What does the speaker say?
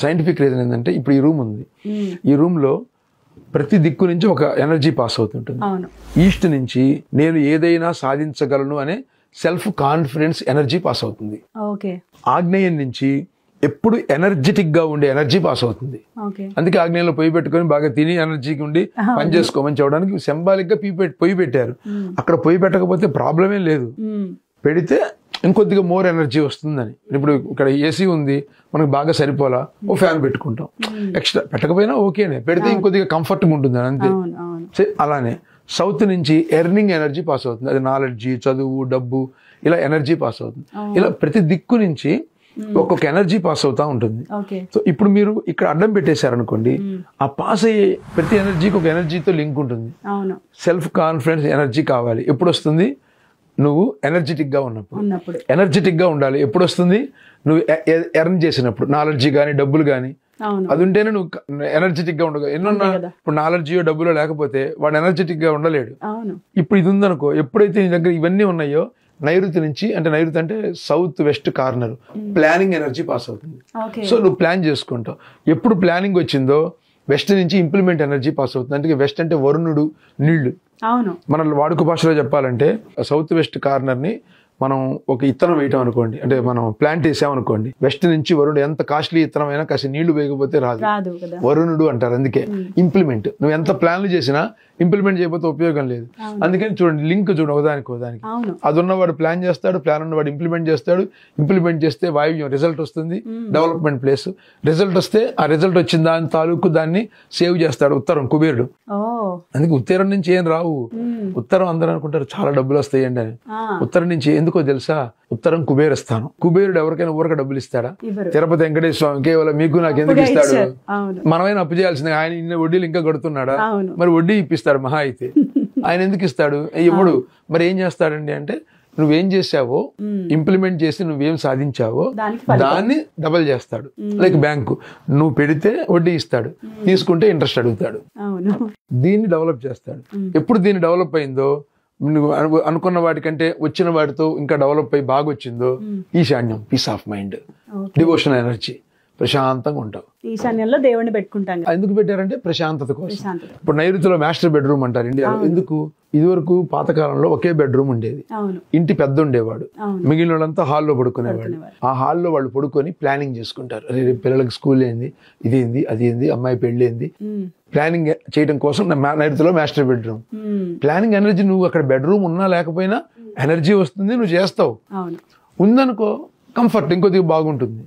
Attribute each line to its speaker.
Speaker 1: Scientific reason ఏంటంటే ఇప్పుడు ఈ రూమ్ ఉంది, ఈ రూమ్ లో ప్రతి దిక్కు నుంచి ఒక ఎనర్జీ పాస్ అవుతుంటుంది. ఈస్ట్ నుంచి నేను ఏదైనా సాధించగలను అనే సెల్ఫ్ కాన్ఫిడెన్స్ ఎనర్జీ పాస్ అవుతుంది. ఆగ్నేయం నుంచి ఎప్పుడు ఎనర్జెటిక్ గా ఉండే ఎనర్జీ పాస్ అవుతుంది. అందుకే ఆగ్నేయంలో పొయ్యి పెట్టుకొని బాగా తిని ఎనర్జీకి ఉండి పని చేసుకోమని చెప్పడానికి సింబాలిక్ గా పొయ్యి పెట్టారు. అక్కడ పొయ్యి పెట్టకపోతే ప్రాబ్లమే లేదు, పెడితే ఇంకొద్దిగా మోర్ ఎనర్జీ వస్తుందని. ఇప్పుడు ఇక్కడ ఏసీ ఉంది, మనకు బాగా సరిపోలా, ఓ ఫ్యాన్ పెట్టుకుంటాం. ఎక్స్ట్రా పెట్టకపోయినా ఓకేనే, పెడితే ఇంకొద్దిగా కంఫర్ట్గా ఉంటుంది అంతే. అలానే సౌత్ నుంచి ఎర్నింగ్ ఎనర్జీ పాస్ అవుతుంది, అది నాలెడ్జి, చదువు, డబ్బు, ఇలా ఎనర్జీ పాస్ అవుతుంది. ఇలా ప్రతి దిక్కు నుంచి ఒక్కొక్క ఎనర్జీ పాస్ అవుతా ఉంటుంది. సో ఇప్పుడు మీరు ఇక్కడ అడ్డం పెట్టేశారనుకోండి, ఆ పాస్ అయ్యే ప్రతి ఎనర్జీకి ఒక ఎనర్జీతో లింక్ ఉంటుంది. సెల్ఫ్ కాన్ఫిడెన్స్ ఎనర్జీ కావాలి. ఎప్పుడు వస్తుంది? నువ్వు ఎనర్జెటిక్ గా ఉన్నప్పుడు. ఎనర్జెటిక్ గా ఉండాలి ఎప్పుడు వస్తుంది? నువ్వు ఎర్న్ చేసినప్పుడు, నాలెడ్జీ కానీ డబ్బులు కానీ అది ఉంటేనే నువ్వు ఎనర్జెటిక్ గా ఉండగా. ఎన్నున్నా ఇప్పుడు నాలెడ్జియో డబ్బులో లేకపోతే వాడు ఎనర్జెటిక్ గా ఉండలేడు. ఇప్పుడు ఇది ఉందనుకో, ఎప్పుడైతే నీ దగ్గర ఇవన్నీ ఉన్నాయో, నైరుతి నుంచి అంటే నైరుతి అంటే south west corner planning energy pass అవుతుంది. సో నువ్వు ప్లాన్ చేసుకుంటావు. ఎప్పుడు ప్లానింగ్ వచ్చిందో వెస్ట్ నుంచి ఇంప్లిమెంట్ ఎనర్జీ పాస్ అవుతుంది. అంటే వెస్ట్ అంటే వరుణుడు, నీళ్లు. మన వాడుక భాషలో చెప్పాలంటే సౌత్ వెస్ట్ కార్నర్ ని మనం ఒక ఇత్తనం వేయటం అనుకోండి, అంటే మనం ప్లాంట్ వేసామనుకోండి, వెస్ట్ నుంచి వరుణుడు ఎంత కాస్ట్లీ ఇత్తనం అయినా కాస్త నీళ్లు వేయకపోతే రాదు, వరుణుడు అంటారు. అందుకే ఇంప్లిమెంట్, నువ్వు ఎంత ప్లాన్లు చేసినా ఇంప్లిమెంట్ చేయకపోతే ఉపయోగం లేదు. అందుకని చూడండి, లింక్ చూడండి ఒకదానికి. అది ఉన్నవాడు ప్లాన్ చేస్తాడు, ప్లాన్ ఉన్నవాడు ఇంప్లిమెంట్ చేస్తాడు. ఇంప్లిమెంట్ చేస్తే వాయువ్యం రిజల్ట్ వస్తుంది, డెవలప్మెంట్ ప్లేస్. రిజల్ట్ వస్తే ఆ రిజల్ట్ వచ్చిన దాని తాలూకు దాన్ని సేవ్ చేస్తాడు ఉత్తరం, కుబేరుడు. అందుకే ఉత్తరం నుంచి ఏం రావు. ఉత్తరం అందరూ అనుకుంటారు చాలా డబ్బులు వస్తాయండి అని. ఉత్తరం నుంచి ఎందుకో తెలుసా? ఉత్తరం కుబేరస్థానం. కుబేరుడు ఎవరికైనా ఊరక డబ్బులు ఇస్తాడా? తిరుపతి వెంకటేశ్వర స్వామి కేవలం మీకు నాకు ఎందుకు ఇస్తాడు? మనమైనా అప్పు చేయాల్సింది. ఆయన ఇన్ని వడ్డీలు ఇంకా కడుతున్నాడా? మరి వడ్డీ ఇప్పిస్తాడు మహా అయితే. ఆయన ఎందుకు ఇస్తాడు? ఇప్పుడు మరి ఏం చేస్తాడండి అంటే, నువ్వేం చేసావో ఇంప్లిమెంట్ చేసి నువ్వేం సాధించావో దాన్ని డబల్ చేస్తాడు. లైక్ బ్యాంకు, నువ్వు పెడితే వడ్డీ ఇస్తాడు, తీసుకుంటే ఇంట్రెస్ట్ అడుగుతాడు. దీన్ని డెవలప్ చేస్తాడు. ఎప్పుడు దీన్ని డెవలప్ అయిందో, నువ్వు అనుకున్న వాటికంటే వచ్చిన వాటితో ఇంకా డెవలప్ అయ్యి బాగా వచ్చిందో, ఈశాన్యం peace of mind, devotion energy, ప్రశాంతంగా ఉంటావు.
Speaker 2: ఈశాన్యంలో దేవుడిని పెట్టుకుంటాం.
Speaker 1: ఎందుకు పెట్టారంటే ప్రశాంతత కోసం. ఇప్పుడు నైరుతిలో మాస్టర్ బెడ్రూమ్ అంటారు ఇండియాలో. ఎందుకు? ఇదివరకు పాతకాలంలో ఒకే బెడ్రూమ్ ఉండేది, ఇంటి పెద్ద ఉండేవాడు, మిగిలిన వాళ్ళంతా హాల్లో పడుకునేవాడు. ఆ హాల్లో వాళ్ళు పడుకొని ప్లానింగ్ చేసుకుంటారు. అరే పిల్లలకి స్కూల్ ఏంది, ఇదేంది, అది ఏంది, అమ్మాయి పెళ్లి ఏంది, ప్లానింగ్ చేయడం కోసం నైరుతిలో మాస్టర్ బెడ్రూమ్. ప్లానింగ్ ఎనర్జీ, నువ్వు అక్కడ బెడ్రూమ్ ఉన్నా లేకపోయినా ఎనర్జీ వస్తుంది, నువ్వు చేస్తావు. ఉందనుకో కంఫర్ట్ ఇంకొద్దిగా బాగుంటుంది.